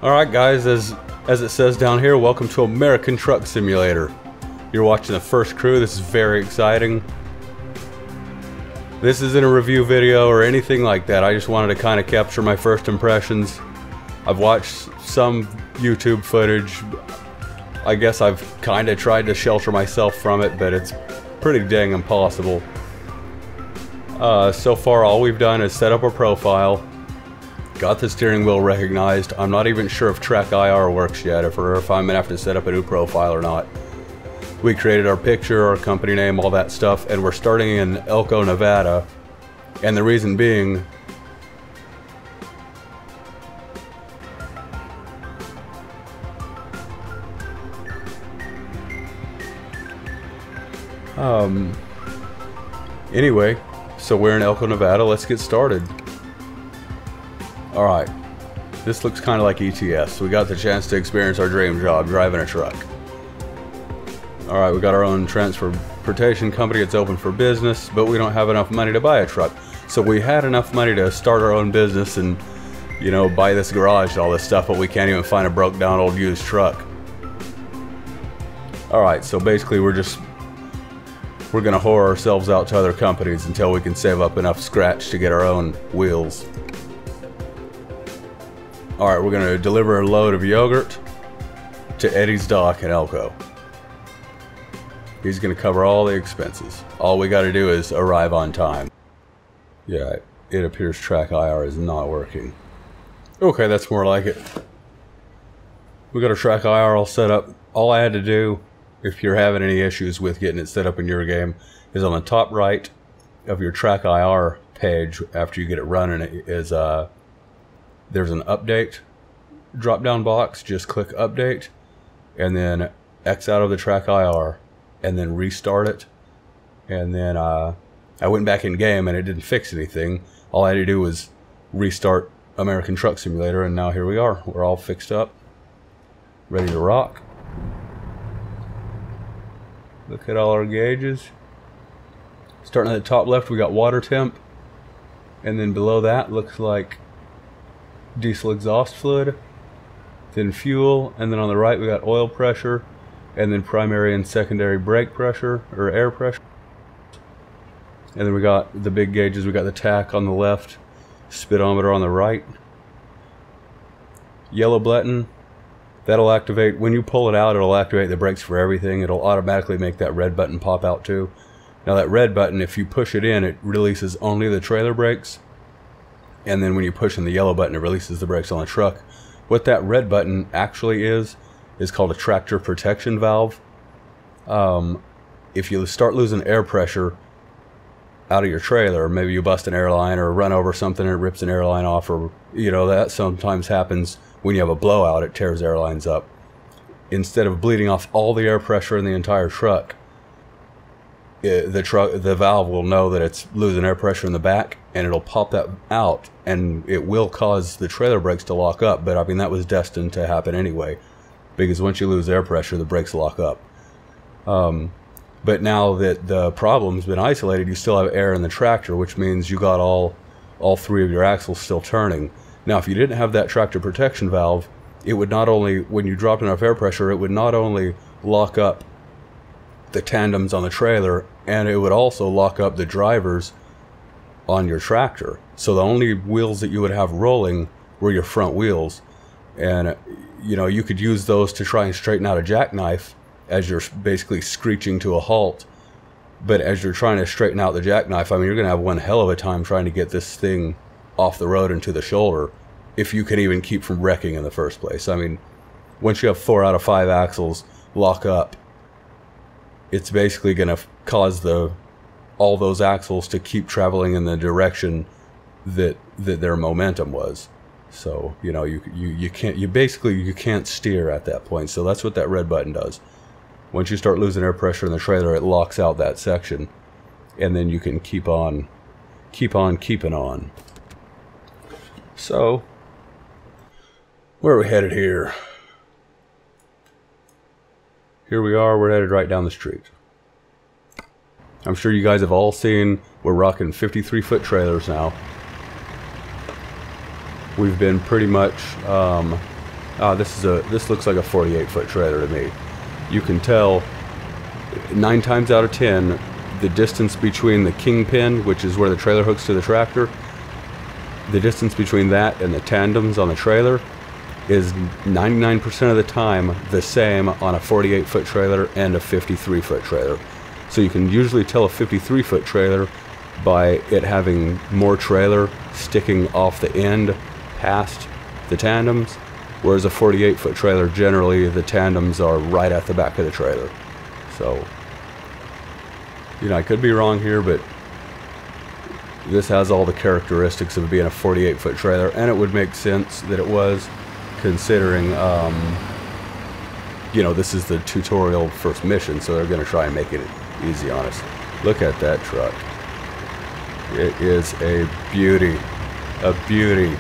Alright guys, as it says down here, welcome to American Truck Simulator. You're watching the first crew. This is very exciting. This isn't a review video or anything like that. I just wanted to kind of capture my first impressions. I've watched some YouTube footage. I guess I've kind of tried to shelter myself from it, but it's pretty dang impossible. So far all we've done is set up a profile, got the steering wheel recognized. I'm not even sure if Track IR works yet, or if I'm gonna have to set up a new profile or not. We created our picture, our company name, all that stuff, and we're starting in Elko, Nevada. And the reason being, anyway, so we're in Elko, Nevada. Let's get started. Alright, this looks kind of like ETS. We got the chance to experience our dream job, driving a truck. Alright, we got our own transportation company. It's open for business, but we don't have enough money to buy a truck. So we had enough money to start our own business and, you know, buy this garage and all this stuff, but we can't even find a broke down old used truck. Alright, so basically we're gonna whore ourselves out to other companies until we can save up enough scratch to get our own wheels. Alright, we're gonna deliver a load of yogurt to Eddie's Dock in Elko. He's gonna cover all the expenses. All we gotta do is arrive on time. Yeah, it appears Track IR is not working. Okay, that's more like it. We got our Track IR all set up. All I had to do, if you're having any issues with getting it set up in your game, is on the top right of your Track IR page, after you get it running, is there's an update drop down box. Just click update and then X out of the Track IR and then restart it. And then I went back in game and it didn't fix anything. All I had to do was restart American Truck Simulator, and now here we are. We're all fixed up, ready to rock. Look at all our gauges. Starting at the top left, we got water temp, and then below that looks like diesel exhaust fluid, then fuel, and then on the right we got oil pressure, and then primary and secondary brake pressure, or air pressure. And then we got the big gauges. We got the tach on the left, speedometer on the right. Yellow button, that'll activate, when you pull it out, it'll activate the brakes for everything. It'll automatically make that red button pop out too. Now that red button, if you push it in, it releases only the trailer brakes. And then when you push in the yellow button, it releases the brakes on the truck. What that red button actually is called a tractor protection valve. If you start losing air pressure out of your trailer, maybe you bust an airline or run over something and it rips an airline off, or, you know, that sometimes happens when you have a blowout. It tears airlines up. Instead of bleeding off all the air pressure in the entire truck, the valve will know that it's losing air pressure in the back, and it'll pop that out, and it will cause the trailer brakes to lock up. But I mean, that was destined to happen anyway, because once you lose air pressure, the brakes lock up. But now that the problem's been isolated, you still have air in the tractor, which means you got all three of your axles still turning. Now, if you didn't have that tractor protection valve, it would not only, when you dropped enough air pressure, it would not only lock up the tandems on the trailer, and it would also lock up the drivers on your tractor. So the only wheels that you would have rolling were your front wheels. And, you know, you could use those to try and straighten out a jackknife as you're basically screeching to a halt. But as you're trying to straighten out the jackknife, I mean, you're going to have one hell of a time trying to get this thing off the road and to the shoulder, if you can even keep from wrecking in the first place. I mean, once you have 4 out of 5 axles lock up, it's basically going to cause all those axles to keep traveling in the direction that their momentum was. So, you know, you can't steer at that point. So that's what that red button does. Once you start losing air pressure in the trailer, it locks out that section, and then you can keep on keeping on. So, where are we headed here? Here we are, we're headed right down the street. I'm sure you guys have all seen, we're rocking 53-foot trailers now. We've been pretty much This looks like a 48-foot trailer to me. You can tell 9 times out of 10 the distance between the kingpin, which is where the trailer hooks to the tractor, the distance between that and the tandems on the trailer is 99% of the time the same on a 48-foot trailer and a 53-foot trailer. So you can usually tell a 53-foot trailer by it having more trailer sticking off the end past the tandems, whereas a 48-foot trailer, generally the tandems are right at the back of the trailer. So, you know, I could be wrong here, but this has all the characteristics of being a 48-foot trailer, and it would make sense that it was, considering, you know, this is the tutorial first mission, so they're going to try and make it easy on us. Look at that truck. It is a beauty. A beauty.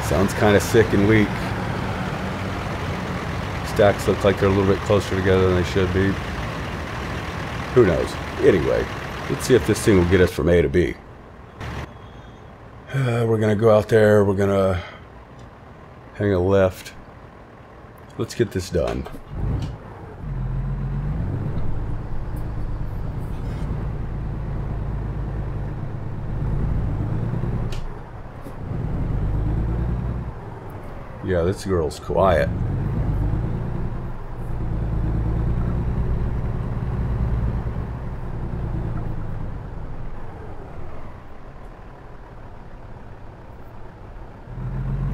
Sounds kind of sick and weak. Stacks look like they're a little bit closer together than they should be. Who knows? Anyway, let's see if this thing will get us from A to B. We're going to go out there. We're going to hang a left. Let's get this done. Yeah, this girl's quiet.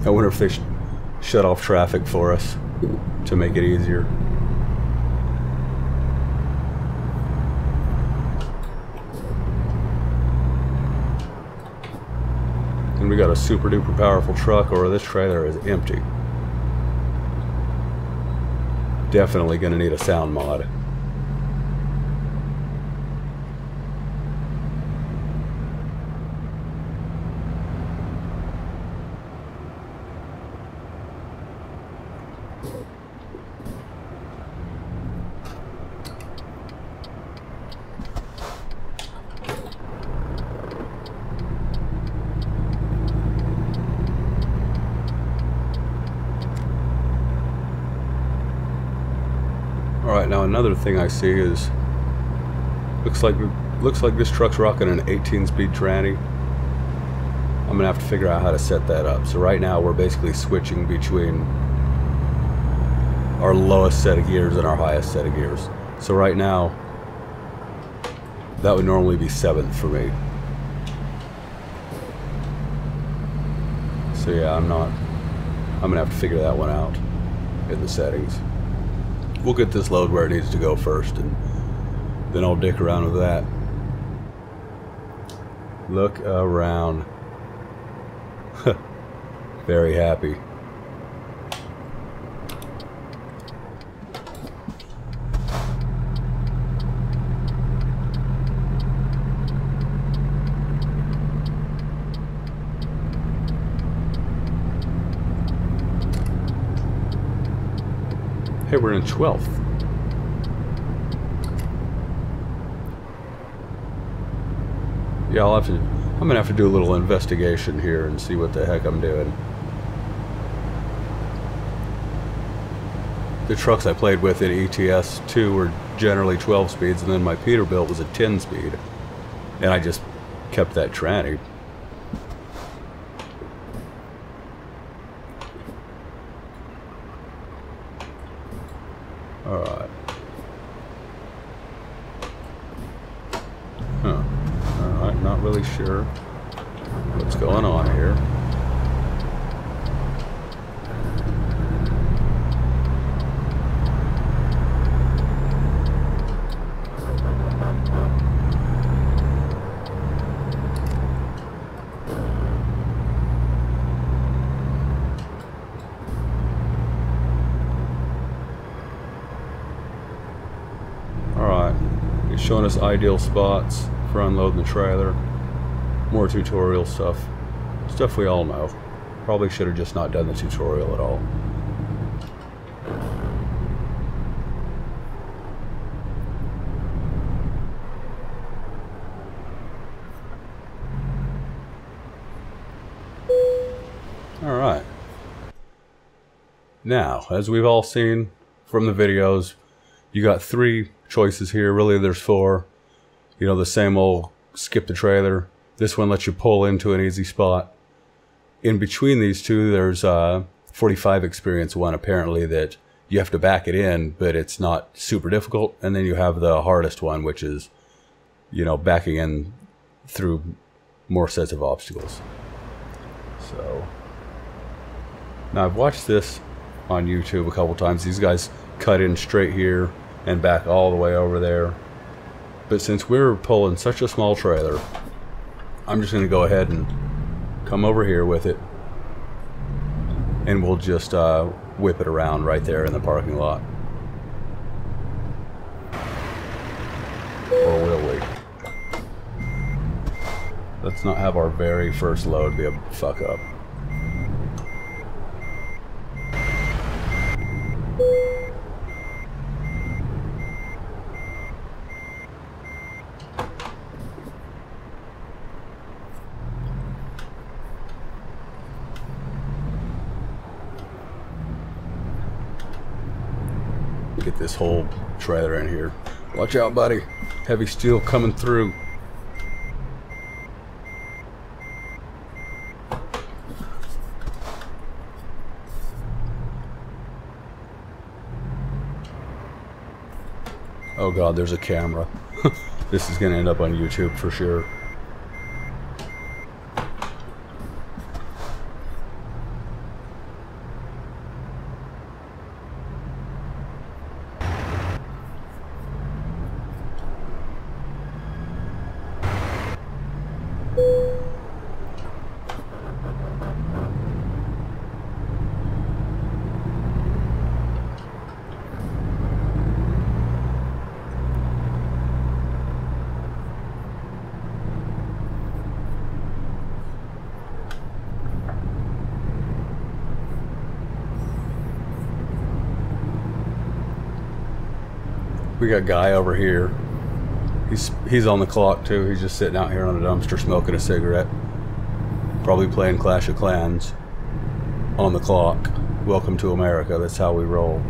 I wonder if they shut off traffic for us to make it easier. And we got a super duper powerful truck, or this trailer is empty. Definitely gonna need a sound mod. Alright, now another thing I see is looks like this truck's rocking an 18-speed tranny. I'm gonna have to figure out how to set that up. So right now we're basically switching between our lowest set of gears and our highest set of gears. So right now that would normally be 7th for me. So yeah, I'm gonna have to figure that one out in the settings. We'll get this load where it needs to go first, and then I'll dick around with that. Look around. Very happy. Hey, we're in 12th. Yeah, I'm gonna have to do a little investigation here and see what the heck I'm doing. The trucks I played with in ETS 2 were generally 12 speeds, and then my Peterbilt was a 10 speed. And I just kept that tranny. Alright. Huh. Alright, not really sure what's going on here. Showing us ideal spots for unloading the trailer. More tutorial stuff. Stuff we all know. Probably should have just not done the tutorial at all. Now, as we've all seen from the videos, you got 3 choices here. Really, there's 4. You know, the same old skip the trailer. This one lets you pull into an easy spot. In between these two, there's 45 experience one, apparently, that you have to back it in, but it's not super difficult. And then you have the hardest one, which is, you know, backing in through more sets of obstacles. So, now I've watched this on YouTube a couple times. These guys cut in straight here and back all the way over there. But since we're pulling such a small trailer, I'm just going to go ahead and come over here with it, and we'll just whip it around right there in the parking lot. Or will we? Let's not have our very first load be a fuck up. Get this whole trailer in here. Watch out, buddy. Heavy steel coming through. Oh god, there's a camera. This is gonna end up on YouTube for sure. We got Guy over here. He's on the clock too. He's just sitting out here on a dumpster smoking a cigarette. Probably playing Clash of Clans on the clock. Welcome to America. That's how we roll.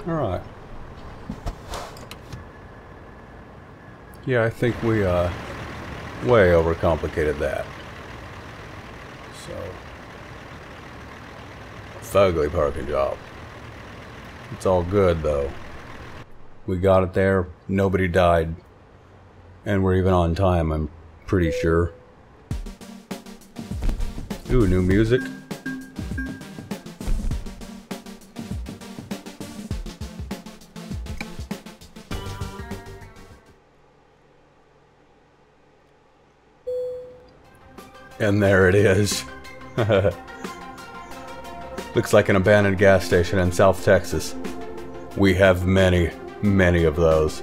Alright. Yeah, I think we way overcomplicated that. So, fugly parking job. It's all good though. We got it there, nobody died, and we're even on time, I'm pretty sure. Ooh, new music. And there it is. Looks like an abandoned gas station in South Texas. We have many, many of those.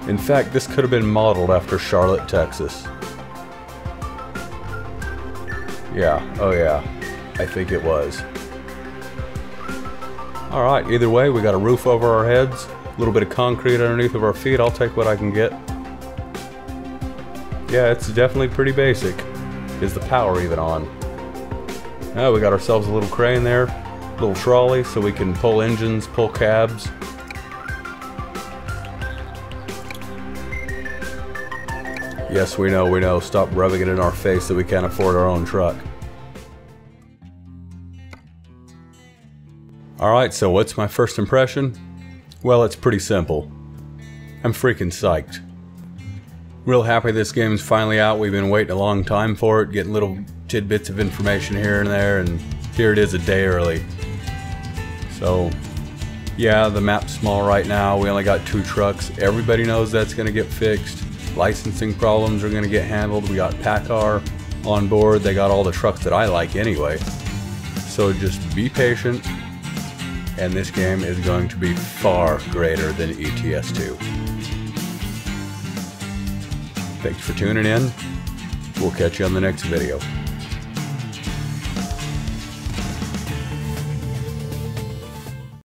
In fact, this could have been modeled after Charlotte, Texas. Yeah, oh yeah, I think it was. Alright, either way, we got a roof over our heads, a little bit of concrete underneath of our feet. I'll take what I can get. Yeah, it's definitely pretty basic. Is the power even on? Oh, we got ourselves a little crane there, a little trolley so we can pull engines, pull cabs. Yes, we know. Stop rubbing it in our face that we can't afford our own truck. Alright, so what's my first impression? Well, it's pretty simple. I'm freaking psyched. Real happy this game's finally out. We've been waiting a long time for it, getting little tidbits of information here and there, and here it is a day early. So, yeah, the map's small right now. We only got 2 trucks. Everybody knows that's going to get fixed. Licensing problems are going to get handled. We got PACCAR on board. They got all the trucks that I like anyway. So just be patient, and this game is going to be far greater than ETS2. Thanks for tuning in. We'll catch you on the next video.